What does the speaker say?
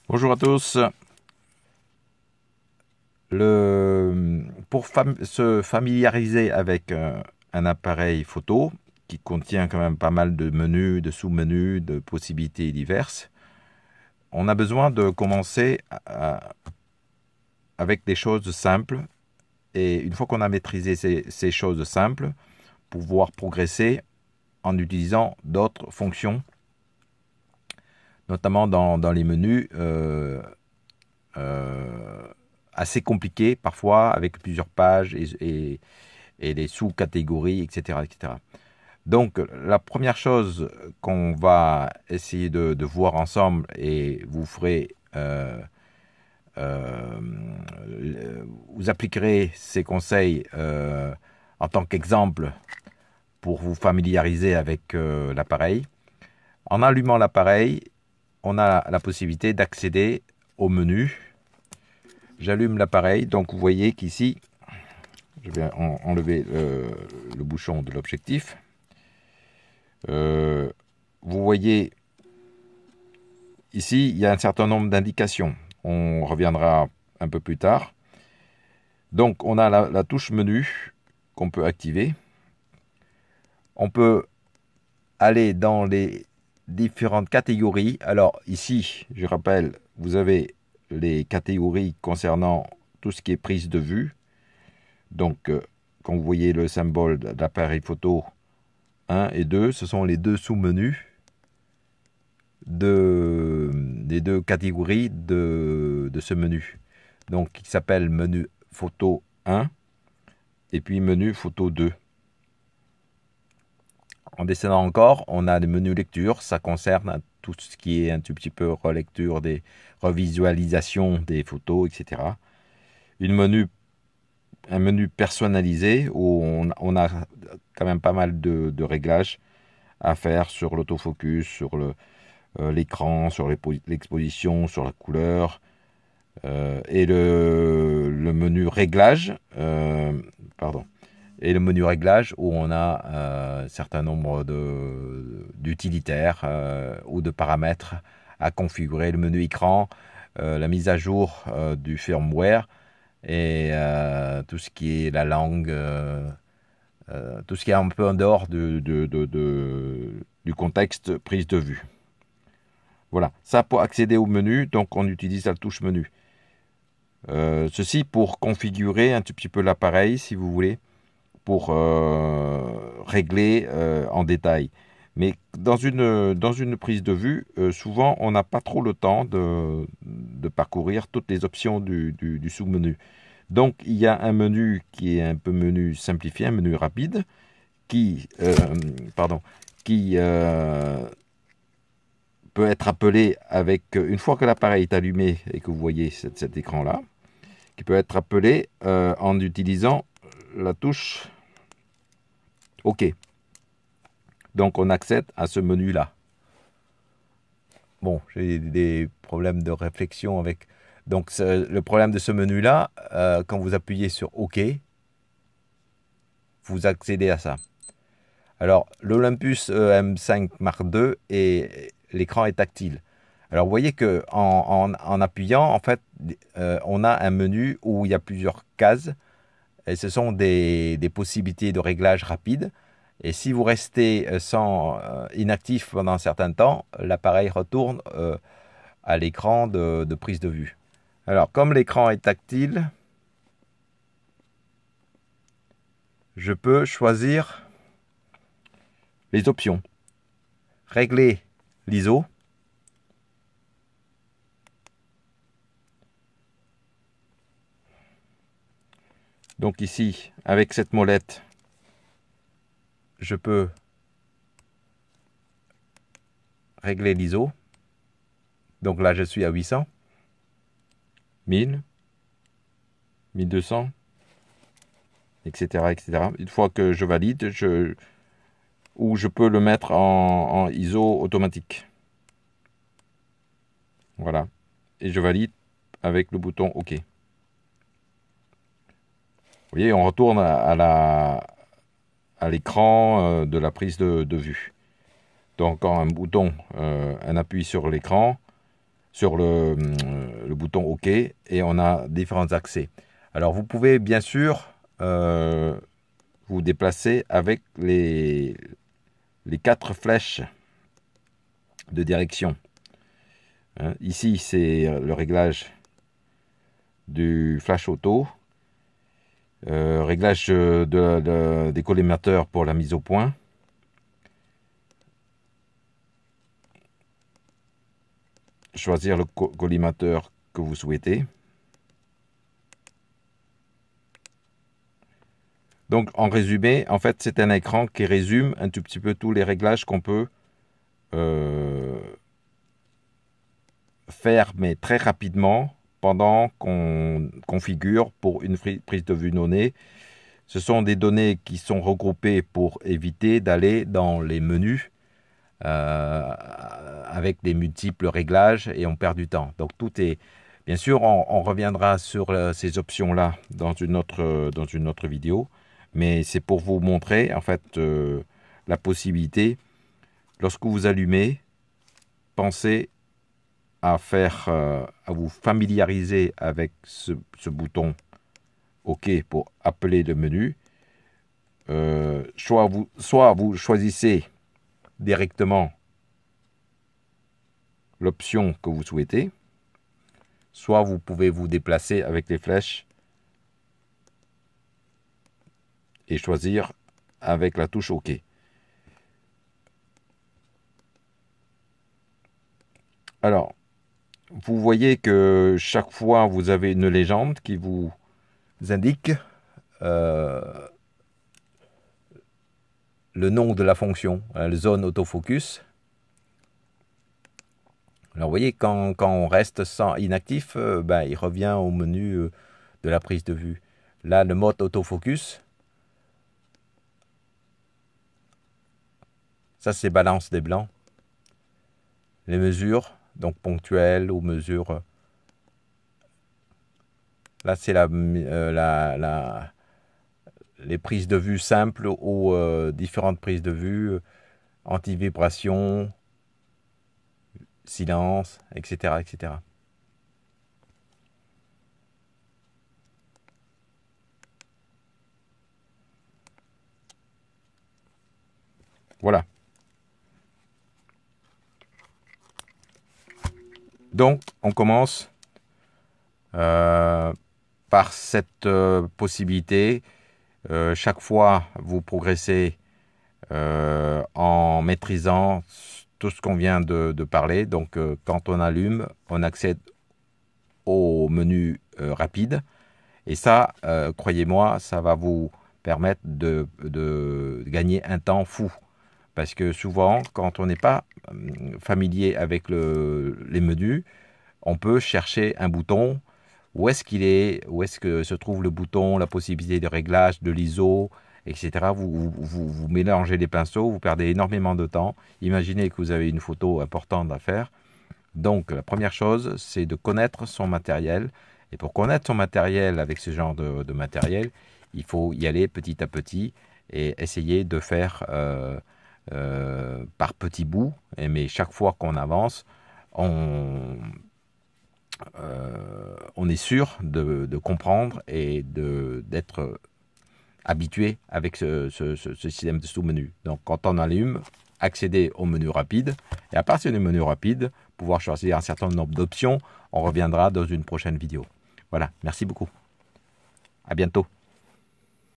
Bonjour à tous. Pour se familiariser avec un appareil photo qui contient quand même pas mal de menus, de sous-menus, de possibilités diverses, on a besoin de commencer avec des choses simples. Et une fois qu'on a maîtrisé ces choses simples, pouvoir progresser en utilisant d'autres fonctions, notamment dans les menus assez compliqués parfois, avec plusieurs pages et des sous-catégories, etc., etc. Donc, la première chose qu'on va essayer de voir ensemble, et vous ferez, euh, vous appliquerez ces conseils en tant qu'exemple pour vous familiariser avec l'appareil. En allumant l'appareil, on a la possibilité d'accéder au menu. J'allume l'appareil, donc vous voyez qu'ici, je vais enlever le bouchon de l'objectif. Vous voyez ici, il y a un certain nombre d'indications. On reviendra un peu plus tard. Donc, on a la touche menu qu'on peut activer. On peut aller dans les différentes catégories. Alors, ici, je rappelle, vous avez les catégories concernant tout ce qui est prise de vue. Donc, quand vous voyez le symbole de l'appareil photo 1 et 2, ce sont les deux sous-menus des deux catégories de ce menu. Donc, il s'appelle menu photo 1 et puis menu photo 2. En descendant encore, on a des menus lecture. Ça concerne tout ce qui est un tout petit peu relecture, des revisualisations des photos, etc. Un menu personnalisé où on a quand même pas mal de réglages à faire sur l'autofocus, sur l'écran, sur l'exposition, sur la couleur, et le menu réglage, et le menu réglage où on a un certain nombre d'utilitaires ou de paramètres à configurer, le menu écran, la mise à jour du firmware et tout ce qui est la langue, tout ce qui est un peu en dehors du contexte prise de vue. Voilà, ça pour accéder au menu, donc on utilise la touche menu. Ceci pour configurer un tout petit peu l'appareil, si vous voulez, pour régler en détail. Mais dans une prise de vue, souvent on n'a pas trop le temps de parcourir toutes les options du sous-menu. Donc il y a un menu qui est un peu menu simplifié, un menu rapide, qui peut être appelé avec, une fois que l'appareil est allumé et que vous voyez cet écran-là, qui peut être appelé en utilisant la touche OK. Donc on accède à ce menu-là. Bon, j'ai des problèmes de réflexion avec... Donc le problème de ce menu-là, quand vous appuyez sur OK, vous accédez à ça. Alors l'Olympus M5 Mark II, et l'écran est tactile. Alors vous voyez que en appuyant, en fait, on a un menu où il y a plusieurs cases, et ce sont des possibilités de réglage rapide. Et si vous restez inactif pendant un certain temps, l'appareil retourne à l'écran de prise de vue. Alors, comme l'écran est tactile, je peux choisir les options. Régler l'ISO. Donc ici, avec cette molette, je peux régler l'ISO. Donc là, je suis à 800, 1000, 1200, etc., etc. Une fois que je valide, ou je peux le mettre en ISO automatique. Voilà. Et je valide avec le bouton OK. Vous voyez, on retourne à l'écran de la prise de vue. Donc, encore un bouton, un appui sur l'écran, sur le bouton OK et on a différents accès. Alors vous pouvez bien sûr vous déplacer avec les 4 flèches de direction. Hein, ici c'est le réglage du flash auto, réglage des collimateurs pour la mise au point. Choisir le collimateur que vous souhaitez. Donc en résumé, en fait c'est un écran qui résume un tout petit peu tous les réglages qu'on peut faire, mais très rapidement pendant qu'on configure pour une prise de vue donnée. Ce sont des données qui sont regroupées pour éviter d'aller dans les menus avec des multiples réglages et on perd du temps. Donc tout est... Bien sûr, on reviendra sur ces options-là dans une autre vidéo, mais c'est pour vous montrer en fait la possibilité, lorsque vous allumez, pensez à vous familiariser avec ce bouton OK pour appeler le menu. Soit vous choisissez directement l'option que vous souhaitez, soit vous pouvez vous déplacer avec les flèches et choisir avec la touche OK. Alors, vous voyez que chaque fois vous avez une légende qui vous indique le nom de la fonction, la zone autofocus. Alors vous voyez, quand on reste inactif, il revient au menu de la prise de vue. Là, le mode autofocus, ça c'est balance des blancs. Les mesures, donc ponctuelles ou mesures. Là c'est les prises de vue simples ou différentes prises de vue, anti-vibration, silence, etc., etc. Voilà. Donc, on commence par cette possibilité. Chaque fois, vous progressez en maîtrisant tout ce qu'on vient de parler. Donc, quand on allume, on accède au menu rapide. Et ça, croyez-moi, ça va vous permettre de gagner un temps fou. Parce que souvent, quand on n'est pas familier avec les menus, on peut chercher un bouton. Où est-ce qu'il est? Où est-ce que se trouve le bouton? La possibilité de réglage, de l'ISO, etc. Vous mélangez les pinceaux, vous perdez énormément de temps. Imaginez que vous avez une photo importante à faire. Donc, la première chose, c'est de connaître son matériel. Et pour connaître son matériel avec ce genre de matériel, il faut y aller petit à petit et essayer de faire par petits bouts. Mais chaque fois qu'on avance, on est sûr de comprendre et d'être habitué avec ce système de sous-menu. Donc, quand on allume, accéder au menu rapide. Et à partir du menu rapide, pouvoir choisir un certain nombre d'options. On reviendra dans une prochaine vidéo. Voilà, merci beaucoup. À bientôt.